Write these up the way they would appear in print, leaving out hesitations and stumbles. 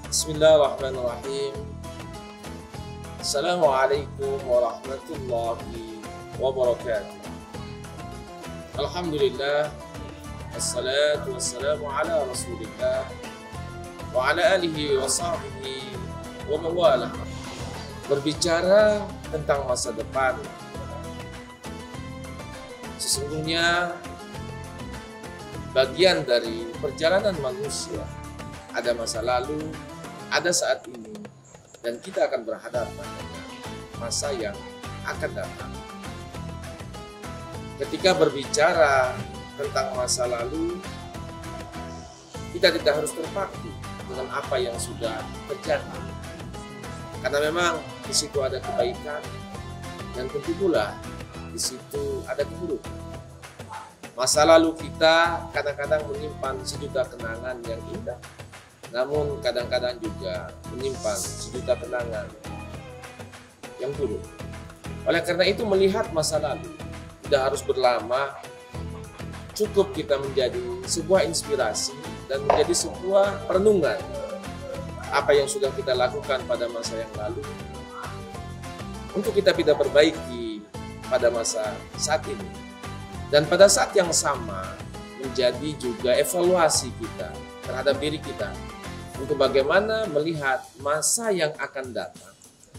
Bismillahirrahmanirrahim. Assalamualaikum warahmatullahi wabarakatuh. Alhamdulillah, wassalatu wassalamu ala rasulillah wa ala alihi wa sahbihi wa mawalah. Berbicara tentang masa depan, sesungguhnya bagian dari perjalanan manusia. Ada masa lalu, ada saat ini, dan kita akan berhadapan dengan masa yang akan datang. Ketika berbicara tentang masa lalu, kita tidak harus terpaku dengan apa yang sudah terjadi, karena memang di situ ada kebaikan dan tentu pula di situ ada keburukan. Masa lalu kita kadang-kadang menyimpan sejuta kenangan yang indah, namun kadang-kadang juga menyimpan sejuta kenangan yang buruk. Oleh karena itu, melihat masa lalu tidak harus berlama, cukup kita menjadi sebuah inspirasi dan menjadi sebuah perenungan apa yang sudah kita lakukan pada masa yang lalu untuk kita perbaiki pada masa saat ini. Dan pada saat yang sama menjadi juga evaluasi kita terhadap diri kita untuk bagaimana melihat masa yang akan datang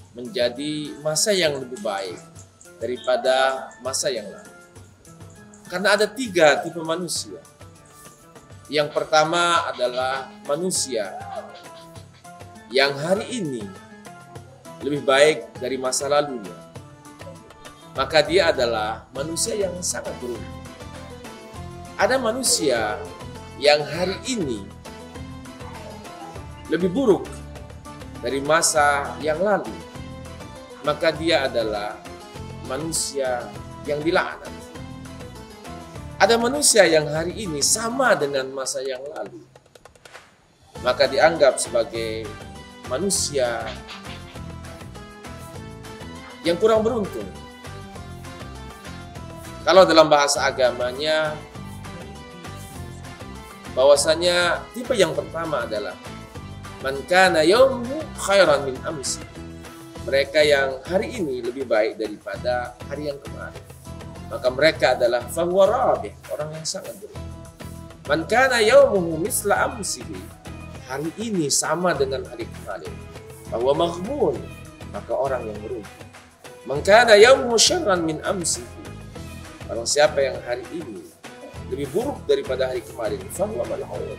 menjadi masa yang lebih baik daripada masa yang lalu. Karena ada 3 tipe manusia. Yang pertama adalah manusia yang hari ini lebih baik dari masa lalunya. Maka dia adalah manusia yang sangat beruntung. Ada manusia yang hari ini lebih buruk dari masa yang lalu, maka dia adalah manusia yang dilaknat. Ada manusia yang hari ini sama dengan masa yang lalu, maka dianggap sebagai manusia yang kurang beruntung. Kalau dalam bahasa agamanya, bahwasanya tipe yang pertama adalah man kana yawmuhu khairan min amsi. Mereka yang hari ini lebih baik daripada hari yang kemarin, maka mereka adalah fahuwa rabih, orang yang sangat beruntung. Man kana yawmuhu misla amsihi, hari ini sama dengan hari kemarin, fahuwa maghbun, maka orang yang beruntung. Man kana yawmuhu syarran min amsihi, orang siapa yang hari ini lebih buruk daripada hari kemarin, fahuwa mal'un,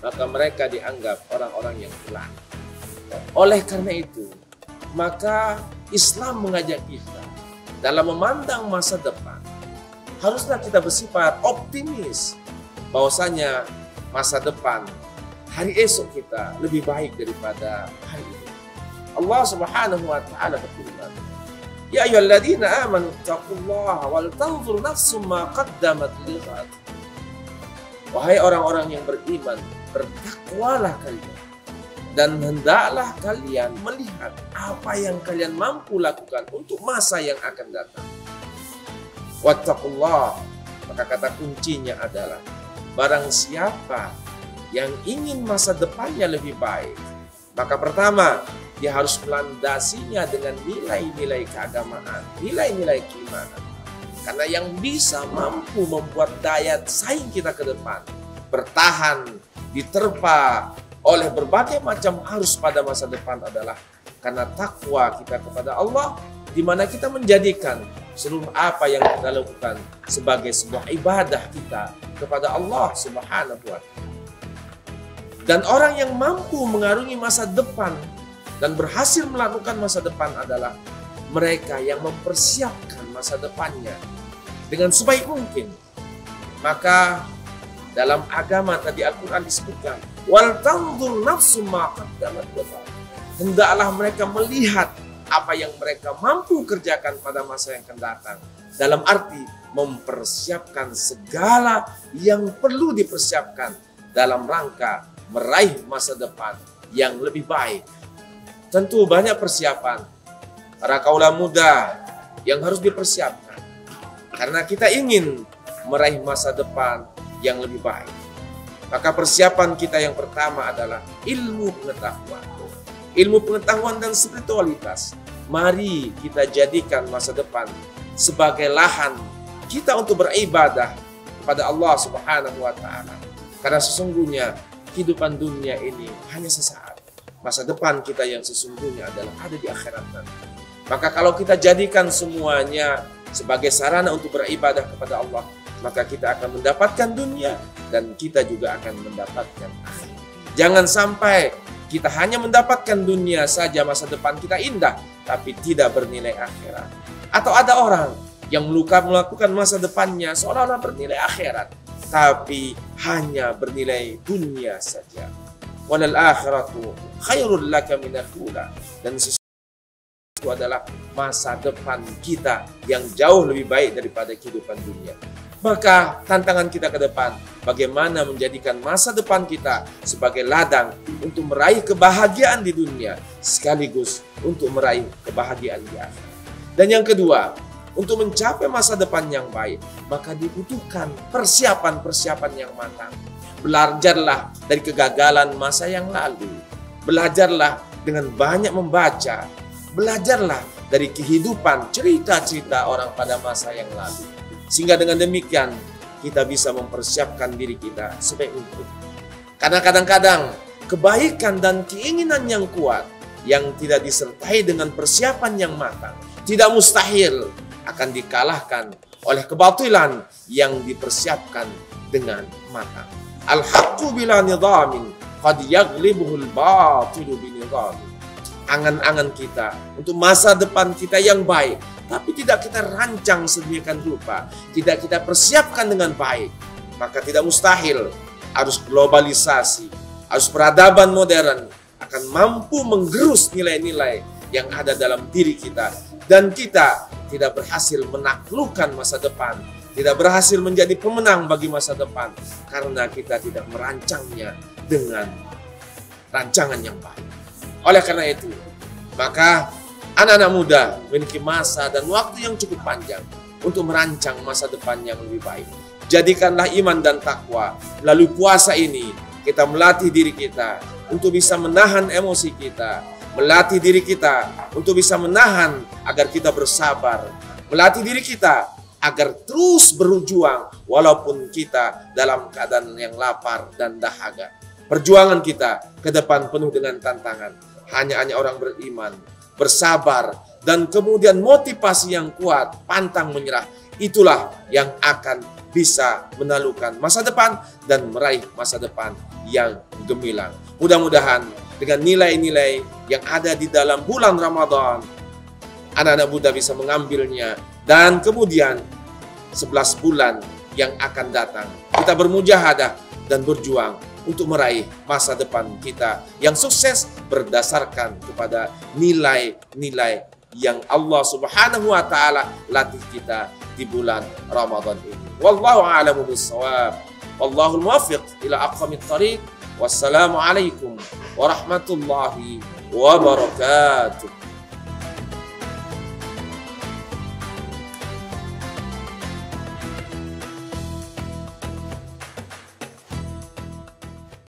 maka mereka dianggap orang-orang yang terlaknat. Oleh karena itu, maka Islam mengajak kita dalam memandang masa depan, haruslah kita bersifat optimis bahwasanya masa depan, hari esok kita lebih baik daripada hari ini. Allah Subhanahu wa taala berfirman, ya ayyuhalladzina amanu taqullaha wal tanzur nafsum ma qaddamat lighad. Wahai orang-orang yang beriman, bertakwalah kalian dan hendaklah kalian melihat apa yang kalian mampu lakukan untuk masa yang akan datang. Wattaqullah, maka kata kuncinya adalah barang siapa yang ingin masa depannya lebih baik, maka pertama dia harus melandasinya dengan nilai-nilai keagamaan, nilai-nilai keimanan. Karena yang bisa mampu membuat daya saing kita ke depan bertahan, diterpa oleh berbagai macam arus pada masa depan adalah karena takwa kita kepada Allah, di mana kita menjadikan seluruh apa yang kita lakukan sebagai sebuah ibadah kita kepada Allah Subhanahu wa Ta'ala. Dan orang yang mampu mengarungi masa depan dan berhasil melakukan masa depan adalah mereka yang mempersiapkan masa depannya dengan sebaik mungkin. Maka dalam agama tadi Al-Quran disebutkan, wal tanzur nafsum ma qaddamat lighad. Hendaklah mereka melihat apa yang mereka mampu kerjakan pada masa yang akan datang. Dalam arti mempersiapkan segala yang perlu dipersiapkan dalam rangka meraih masa depan yang lebih baik. Tentu banyak persiapan para kaula muda yang harus dipersiapkan. Karena kita ingin meraih masa depan yang lebih baik. Maka persiapan kita yang pertama adalah ilmu pengetahuan. Ilmu pengetahuan dan spiritualitas. Mari kita jadikan masa depan sebagai lahan kita untuk beribadah kepada Allah Subhanahu wa Ta'ala. Karena sesungguhnya kehidupan dunia ini hanya sesaat. Masa depan kita yang sesungguhnya adalah ada di akhirat nanti. Maka kalau kita jadikan semuanya sebagai sarana untuk beribadah kepada Allah, maka kita akan mendapatkan dunia dan kita juga akan mendapatkan akhirat. Jangan sampai kita hanya mendapatkan dunia saja, masa depan kita indah, tapi tidak bernilai akhirat. Atau ada orang yang melakukan masa depannya seolah-olah bernilai akhirat, tapi hanya bernilai dunia saja. Walal akhiratu khairul laka minal ula. Dan itu adalah masa depan kita yang jauh lebih baik daripada kehidupan dunia. Maka tantangan kita ke depan, bagaimana menjadikan masa depan kita sebagai ladang untuk meraih kebahagiaan di dunia, sekaligus untuk meraih kebahagiaan di akhirat. Dan yang kedua, untuk mencapai masa depan yang baik, maka dibutuhkan persiapan-persiapan yang matang. Belajarlah dari kegagalan masa yang lalu. Belajarlah dengan banyak membaca. Belajarlah dari kehidupan, cerita-cerita orang pada masa yang lalu. Sehingga dengan demikian kita bisa mempersiapkan diri kita sebaik mungkin. Karena kadang-kadang kebaikan dan keinginan yang kuat yang tidak disertai dengan persiapan yang matang, tidak mustahil akan dikalahkan oleh kebatilan yang dipersiapkan dengan matang. Al-haqqu bila nidhamin qad yaghlibuhul batilu binidhamin. Angan-angan kita untuk masa depan kita yang baik, tapi tidak kita rancang sedemikian rupa, tidak kita persiapkan dengan baik, maka tidak mustahil arus globalisasi, arus peradaban modern akan mampu menggerus nilai-nilai yang ada dalam diri kita, dan kita tidak berhasil menaklukkan masa depan, tidak berhasil menjadi pemenang bagi masa depan, karena kita tidak merancangnya dengan rancangan yang baik. Oleh karena itu, maka anak-anak muda memiliki masa dan waktu yang cukup panjang untuk merancang masa depan yang lebih baik. Jadikanlah iman dan takwa. Lalu puasa ini kita melatih diri kita untuk bisa menahan emosi kita, melatih diri kita untuk bisa menahan agar kita bersabar, melatih diri kita agar terus berjuang walaupun kita dalam keadaan yang lapar dan dahaga. Perjuangan kita ke depan penuh dengan tantangan. Hanya orang beriman, bersabar, dan kemudian motivasi yang kuat, pantang menyerah. Itulah yang akan bisa menaklukkan masa depan dan meraih masa depan yang gemilang. Mudah-mudahan dengan nilai-nilai yang ada di dalam bulan Ramadan, anak-anak muda bisa mengambilnya, dan kemudian 11 bulan yang akan datang kita bermujahadah dan berjuang untuk meraih masa depan kita yang sukses berdasarkan kepada nilai-nilai yang Allah Subhanahu wa Ta'ala latih kita di bulan Ramadan ini. Wallahu a'lamu bissawab. Wallahul muwaffiq ila aqwamit thariq. Wassalamu alaikum warahmatullahi wabarakatuh.